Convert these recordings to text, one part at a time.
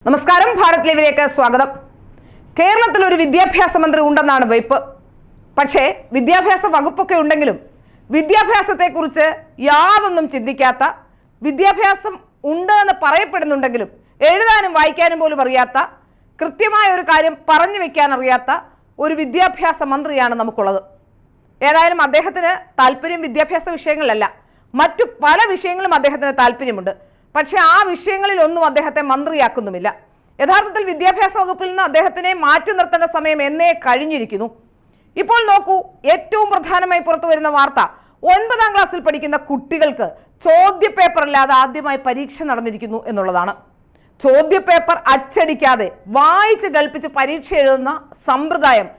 നമസ്കാരം, ഭാരത് ലൈവിലേക്ക് സ്വാഗതം. കേരളത്തിൽ ഒരു വിദ്യാഭ്യാസ മന്ത്രി ഉണ്ടെന്നാണ് വയ്പ്. പക്ഷേ വിദ്യാഭ്യാസ വകുപ്പൊക്കെ ഉണ്ടെങ്കിലും വിദ്യാഭ്യാസത്തെക്കുറിച്ച് യാതൊന്നും ചിന്തിക്കാത്ത, വിദ്യാഭ്യാസം ഉണ്ട് എന്ന് പറയപ്പെടുന്നുണ്ടെങ്കിലും എഴുതാനും വായിക്കാനും പോലും അറിയാത്ത, കൃത്യമായ ഒരു കാര്യം പറഞ്ഞു വെക്കാൻ അറിയാത്ത ഒരു വിദ്യാഭ്യാസ മന്ത്രിയാണ് നമുക്കുള്ളത്. ഏതായാലും അദ്ദേഹത്തിന് താല്പര്യം വിദ്യാഭ്യാസ വിഷയങ്ങളിലല്ല, മറ്റു പല വിഷയങ്ങളും അദ്ദേഹത്തിന് താല്പര്യമുണ്ട്. പക്ഷെ ആ വിഷയങ്ങളിലൊന്നും അദ്ദേഹത്തെ മന്ത്രിയാക്കുന്നുമില്ല. യഥാർത്ഥത്തിൽ വിദ്യാഭ്യാസ വകുപ്പിൽ നിന്ന് അദ്ദേഹത്തിനെ മാറ്റി നിർത്തേണ്ട സമയം എന്നേ കഴിഞ്ഞിരിക്കുന്നു. ഇപ്പോൾ നോക്കൂ, ഏറ്റവും പ്രധാനമായി പുറത്തു വരുന്ന വാർത്ത 9ാം ക്ലാസ്സിൽ പഠിക്കുന്ന കുട്ടികൾക്ക് ചോദ്യപേപ്പർ ഇല്ലാതെ ആദ്യമായി പരീക്ഷ നടന്നിരിക്കുന്നു എന്നുള്ളതാണ്. ചോദ്യപേപ്പർ അച്ചടിക്കാതെ വായിച്ച് കൽപ്പിച്ച് പരീക്ഷ എഴുതുന്ന സമ്പ്രദായം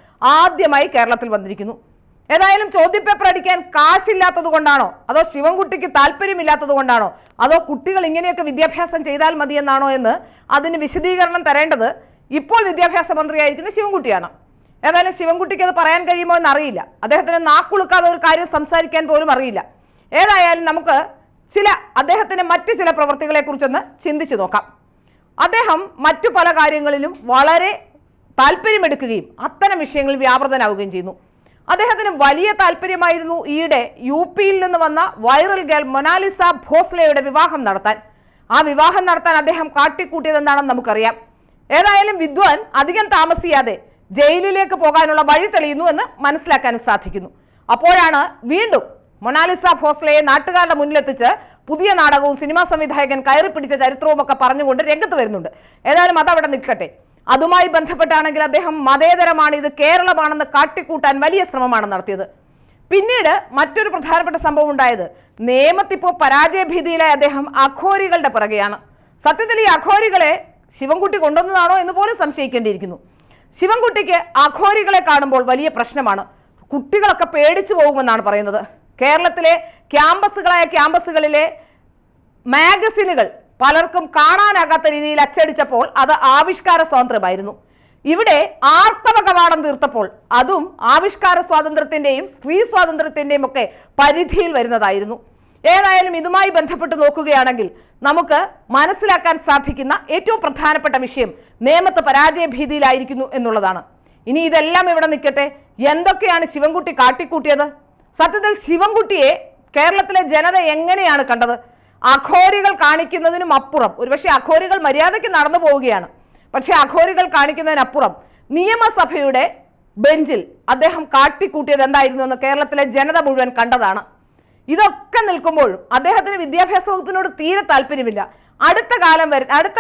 ആദ്യമായി കേരളത്തിൽ വന്നിരിക്കുന്നു. ഏതായാലും ചോദ്യപേപ്പർ അടിക്കാൻ കാശില്ലാത്തത് കൊണ്ടാണോ, അതോ ശിവൻകുട്ടിക്ക് താല്പര്യമില്ലാത്തത് കൊണ്ടാണോ, അതോ കുട്ടികൾ ഇങ്ങനെയൊക്കെ വിദ്യാഭ്യാസം ചെയ്താൽ മതിയെന്നാണോ എന്ന് അതിന് വിശദീകരണം തരേണ്ടത് ഇപ്പോൾ വിദ്യാഭ്യാസ മന്ത്രിയായിരിക്കുന്ന ശിവൻകുട്ടിയാണ്. ഏതായാലും ശിവൻകുട്ടിക്ക് അത് പറയാൻ കഴിയുമോ എന്ന് അറിയില്ല. അദ്ദേഹത്തിന് നാക്കുളുക്കാതെ ഒരു കാര്യം സംസാരിക്കാൻ പോലും അറിയില്ല. ഏതായാലും നമുക്ക് അദ്ദേഹത്തിന്റെ മറ്റു ചില പ്രവൃത്തികളെ കുറിച്ചൊന്ന് ചിന്തിച്ചു നോക്കാം. അദ്ദേഹം മറ്റു പല കാര്യങ്ങളിലും വളരെ താല്പര്യമെടുക്കുകയും അത്തരം വിഷയങ്ങളിൽ വ്യാപൃതനാവുകയും ചെയ്യുന്നു. അദ്ദേഹത്തിന് വലിയ താല്പര്യമായിരുന്നു ഈയിടെ UP-യിൽ നിന്ന് വന്ന വൈറൽ ഗേൾ മൊനാലിസ ഭോസ്ലെയുടെ വിവാഹം നടത്താൻ. ആ വിവാഹം നടത്താൻ അദ്ദേഹം കാട്ടിക്കൂട്ടിയതെന്താണെന്ന് നമുക്കറിയാം. ഏതായാലും വിദ്വാൻ അധികം താമസിയാതെ ജയിലിലേക്ക് പോകാനുള്ള വഴി തെളിയുന്നു എന്ന് മനസ്സിലാക്കാൻ സാധിക്കുന്നു. അപ്പോഴാണ് വീണ്ടും മൊനാലിസ ഭോസ്ലെയെ നാട്ടുകാരുടെ മുന്നിലെത്തിച്ച് പുതിയ നാടകവും സിനിമാ സംവിധായകൻ കയറി പിടിച്ച ചരിത്രവും ഒക്കെ പറഞ്ഞുകൊണ്ട് രംഗത്ത് വരുന്നുണ്ട്. ഏതായാലും അതവിടെ നിൽക്കട്ടെ. അതുമായി ബന്ധപ്പെട്ടാണെങ്കിൽ അദ്ദേഹം മതേതരമാണ്, ഇത് കേരളമാണെന്ന് കാട്ടിക്കൂട്ടാൻ വലിയ ശ്രമമാണ് നടത്തിയത്. പിന്നീട് മറ്റൊരു പ്രധാനപ്പെട്ട സംഭവം ഉണ്ടായത്, നേമത്തിപ്പോൾ പരാജയഭീതിയിലായ അദ്ദേഹം അഘോരികളുടെ പിറകെയാണ്. സത്യത്തിൽ ഈ അഘോരികളെ ശിവൻകുട്ടി കൊണ്ടുവന്നതാണോ എന്ന് പോലും സംശയിക്കേണ്ടിയിരിക്കുന്നു. ശിവൻകുട്ടിക്ക് അഘോരികളെ കാണുമ്പോൾ വലിയ പ്രശ്നമാണ്. കുട്ടികളൊക്കെ പേടിച്ചു പോകുമെന്നാണ് പറയുന്നത്. കേരളത്തിലെ ക്യാമ്പസുകളിലെ മാഗസിനുകൾ പലർക്കും കാണാനാകാത്ത രീതിയിൽ അച്ചടിച്ചപ്പോൾ അത് ആവിഷ്കാര സ്വാതന്ത്ര്യമായിരുന്നു. ഇവിടെ ആർത്തവ കവാടം തീർത്തപ്പോൾ അതും ആവിഷ്കാര സ്വാതന്ത്ര്യത്തിന്റെയും സ്ത്രീ സ്വാതന്ത്ര്യത്തിന്റെയും ഒക്കെ പരിധിയിൽ വരുന്നതായിരുന്നു. ഏതായാലും ഇതുമായി ബന്ധപ്പെട്ട് നോക്കുകയാണെങ്കിൽ നമുക്ക് മനസ്സിലാക്കാൻ സാധിക്കുന്ന ഏറ്റവും പ്രധാനപ്പെട്ട വിഷയം നേമത്ത് പരാജയ ഭീതിയിലായിരിക്കുന്നു എന്നുള്ളതാണ്. ഇനി ഇതെല്ലാം ഇവിടെ നിൽക്കട്ടെ, എന്തൊക്കെയാണ് ശിവൻകുട്ടി കാട്ടിക്കൂട്ടിയത്? സത്യത്തിൽ ശിവൻകുട്ടിയെ കേരളത്തിലെ ജനത എങ്ങനെയാണ് കണ്ടത്? അഘോരികൾ കാണിക്കുന്നതിനും അപ്പുറം, ഒരുപക്ഷെ അഘോരികൾ മര്യാദയ്ക്ക് നടന്നു പോവുകയാണ്, പക്ഷെ അഘോരികൾ കാണിക്കുന്നതിനപ്പുറം നിയമസഭയുടെ ബെഞ്ചിൽ അദ്ദേഹം കാട്ടിക്കൂട്ടിയത് എന്തായിരുന്നു എന്ന് കേരളത്തിലെ ജനത മുഴുവൻ കണ്ടതാണ്. ഇതൊക്കെ നിൽക്കുമ്പോഴും അദ്ദേഹത്തിന് വിദ്യാഭ്യാസ വകുപ്പിനോട് തീരെ താല്പര്യമില്ല. അടുത്ത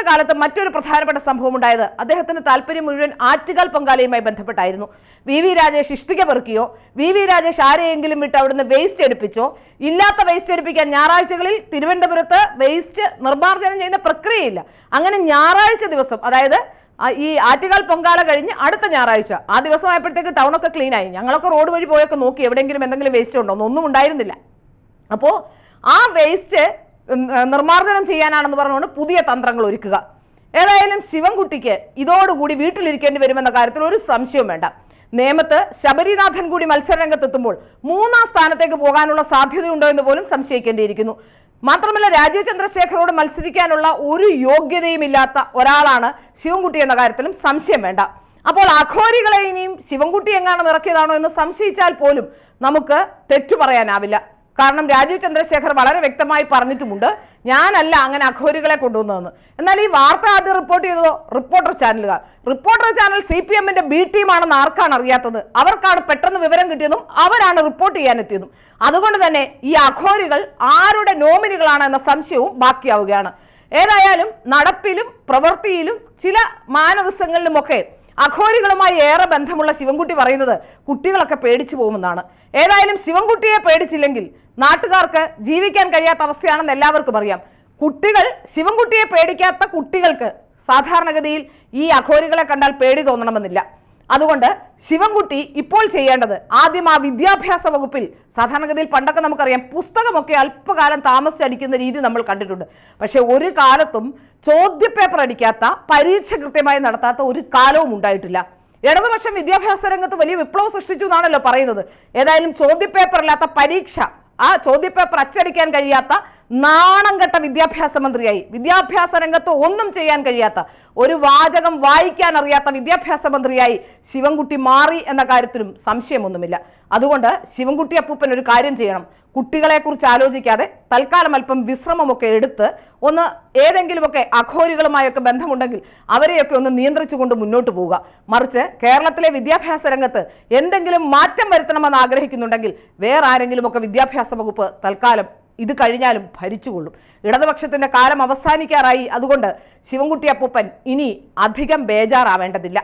കാലത്ത് മറ്റൊരു പ്രധാനപ്പെട്ട സംഭവം ഉണ്ടായത് അദ്ദേഹത്തിന് താല്പര്യം മുഴുവൻ ആറ്റുകാൽ പൊങ്കാലയുമായി ബന്ധപ്പെട്ടായിരുന്നു. VV രാജേഷ് ഇഷ്ടിക പെറുക്കിയോ, VV രാജേഷ് ആരെയെങ്കിലും വിട്ട് അവിടുന്ന് വേസ്റ്റ് എടുപ്പിച്ചോ, ഇല്ലാത്ത വേസ്റ്റ് എടുപ്പിക്കാൻ ഞായറാഴ്ചകളിൽ തിരുവനന്തപുരത്ത് വേസ്റ്റ് നിർമ്മാർജ്ജനം ചെയ്യുന്ന പ്രക്രിയയില്ല. അങ്ങനെ ഞായറാഴ്ച ദിവസം, അതായത് ഈ ആറ്റുകാൽ പൊങ്കാല കഴിഞ്ഞ് അടുത്ത ഞായറാഴ്ച, ആ ദിവസമായപ്പോഴത്തേക്ക് ടൗണൊക്കെ ക്ലീൻ ആയി. ഞങ്ങളൊക്കെ റോഡ് വഴി പോയൊക്കെ നോക്കി എവിടെയെങ്കിലും എന്തെങ്കിലും വേസ്റ്റ് ഉണ്ടോ, ഒന്നും ഉണ്ടായിരുന്നില്ല. അപ്പോൾ ആ വേസ്റ്റ് നിർമ്മാർജ്ജനം ചെയ്യാനാണെന്ന് പറഞ്ഞുകൊണ്ട് പുതിയ തന്ത്രങ്ങൾ ഒരുക്കുക. ഏതായാലും ശിവൻകുട്ടിക്ക് ഇതോടുകൂടി വീട്ടിലിരിക്കേണ്ടി വരുമെന്ന കാര്യത്തിൽ ഒരു സംശയവും വേണ്ട. നേമത്ത് ശബരിനാഥൻ കൂടി മത്സരരംഗത്തെത്തുമ്പോൾ 3ാം സ്ഥാനത്തേക്ക് പോകാനുള്ള സാധ്യതയുണ്ടോ എന്ന് പോലും സംശയിക്കേണ്ടിയിരിക്കുന്നു. മാത്രമല്ല, രാജീവ് ചന്ദ്രശേഖരോട് മത്സരിക്കാനുള്ള ഒരു യോഗ്യതയും ഇല്ലാത്ത ഒരാളാണ് ശിവൻകുട്ടി എന്ന കാര്യത്തിലും സംശയം വേണ്ട. അപ്പോൾ അഘോരികളെ ഇനിയും ശിവൻകുട്ടി എങ്ങാനും ഇറക്കിയതാണോ എന്ന് സംശയിച്ചാൽ പോലും നമുക്ക് തെറ്റു പറയാനാവില്ല. കാരണം രാജീവ് ചന്ദ്രശേഖർ വളരെ വ്യക്തമായി പറഞ്ഞിട്ടുമുണ്ട്, ഞാനല്ല അങ്ങനെ അഘോരികളെ കൊണ്ടുവന്നതെന്ന്. എന്നാൽ ഈ വാർത്ത ആദ്യം റിപ്പോർട്ട് ചെയ്തതോ റിപ്പോർട്ടർ ചാനലുകാർ. റിപ്പോർട്ടർ ചാനൽ CPM-ന്റെ B ടീമാണെന്ന് ആർക്കാണ് അറിയാത്തത്? അവർക്കാണ് പെട്ടെന്ന് വിവരം കിട്ടിയതും അവരാണ് റിപ്പോർട്ട് ചെയ്യാനെത്തിയതും. അതുകൊണ്ട് തന്നെ ഈ അഘോരികൾ ആരുടെ നോമിനികളാണ് എന്ന സംശയവും ബാക്കിയാവുകയാണ്. ഏതായാലും നടപ്പിലും പ്രവൃത്തിയിലും ചില മാനറിസങ്ങളിലുമൊക്കെ അഘോരികളുമായി ഏറെ ബന്ധമുള്ള ശിവൻകുട്ടി പറയുന്നത് കുട്ടികളൊക്കെ പേടിച്ചു പോകുമെന്നാണ്. ഏതായാലും ശിവൻകുട്ടിയെ പേടിച്ചില്ലെങ്കിൽ നാട്ടുകാർക്ക് ജീവിക്കാൻ കഴിയാത്ത അവസ്ഥയാണെന്ന് എല്ലാവർക്കും അറിയാം. ശിവൻകുട്ടിയെ പേടിക്കാത്ത കുട്ടികൾക്ക് സാധാരണഗതിയിൽ ഈ അഘോരികളെ കണ്ടാൽ പേടി തോന്നണമെന്നില്ല. അതുകൊണ്ട് ശിവൻകുട്ടി ഇപ്പോൾ ചെയ്യേണ്ടത് ആദ്യം ആ വിദ്യാഭ്യാസ വകുപ്പിൽ, സാധാരണഗതിയിൽ പണ്ടൊക്കെ നമുക്കറിയാം പുസ്തകമൊക്കെ അല്പകാലം താമസിച്ചടിക്കുന്ന രീതി നമ്മൾ കണ്ടിട്ടുണ്ട്. പക്ഷെ ഒരു കാലത്തും ചോദ്യപേപ്പർ അടിക്കാത്ത, പരീക്ഷ കൃത്യമായി നടത്താത്ത ഒരു കാലവും ഉണ്ടായിട്ടില്ല. ഇടതുപക്ഷം വിദ്യാഭ്യാസ രംഗത്ത് വലിയ വിപ്ലവം സൃഷ്ടിച്ചു എന്നാണല്ലോ പറയുന്നത്. ഏതായാലും ചോദ്യപേപ്പറില്ലാത്ത പരീക്ഷ, ആ ചോദ്യപേപ്പർ അച്ചടിക്കാൻ കഴിയാത്ത നാണം കെട്ട വിദ്യാഭ്യാസ മന്ത്രിയായി, വിദ്യാഭ്യാസ രംഗത്ത് ഒന്നും ചെയ്യാൻ കഴിയാത്ത ഒരു വാചകം വായിക്കാൻ അറിയാത്ത വിദ്യാഭ്യാസ മന്ത്രിയായി ശിവൻകുട്ടി മാറി എന്ന കാര്യത്തിലും സംശയമൊന്നുമില്ല. അതുകൊണ്ട് ശിവൻകുട്ടി അപ്പൂപ്പൻ ഒരു കാര്യം ചെയ്യണം. കുട്ടികളെക്കുറിച്ച് ആലോചിക്കാതെ തൽക്കാലം അല്പം വിശ്രമമൊക്കെ എടുത്ത് ഒന്ന് ഏതെങ്കിലുമൊക്കെ അഘോരികളുമായൊക്കെ ബന്ധമുണ്ടെങ്കിൽ അവരെയൊക്കെ ഒന്ന് നിയന്ത്രിച്ചുകൊണ്ട് മുന്നോട്ട് പോവുക. മറിച്ച് കേരളത്തിലെ വിദ്യാഭ്യാസ രംഗത്ത് എന്തെങ്കിലും മാറ്റം വരുത്തണമെന്ന് ആഗ്രഹിക്കുന്നുണ്ടെങ്കിൽ വേറെ ആരെങ്കിലുമൊക്കെ വിദ്യാഭ്യാസ വകുപ്പ് തൽക്കാലം ഇത് കഴിഞ്ഞാലും ഭരിച്ചുകൊള്ളും. ഇടതുപക്ഷത്തിന്റെ കാലം അവസാനിക്കാറായി. അതുകൊണ്ട് ശിവൻകുട്ടി അപ്പൂപ്പൻ ഇനി അധികം ബേജാറാവേണ്ടതില്ല.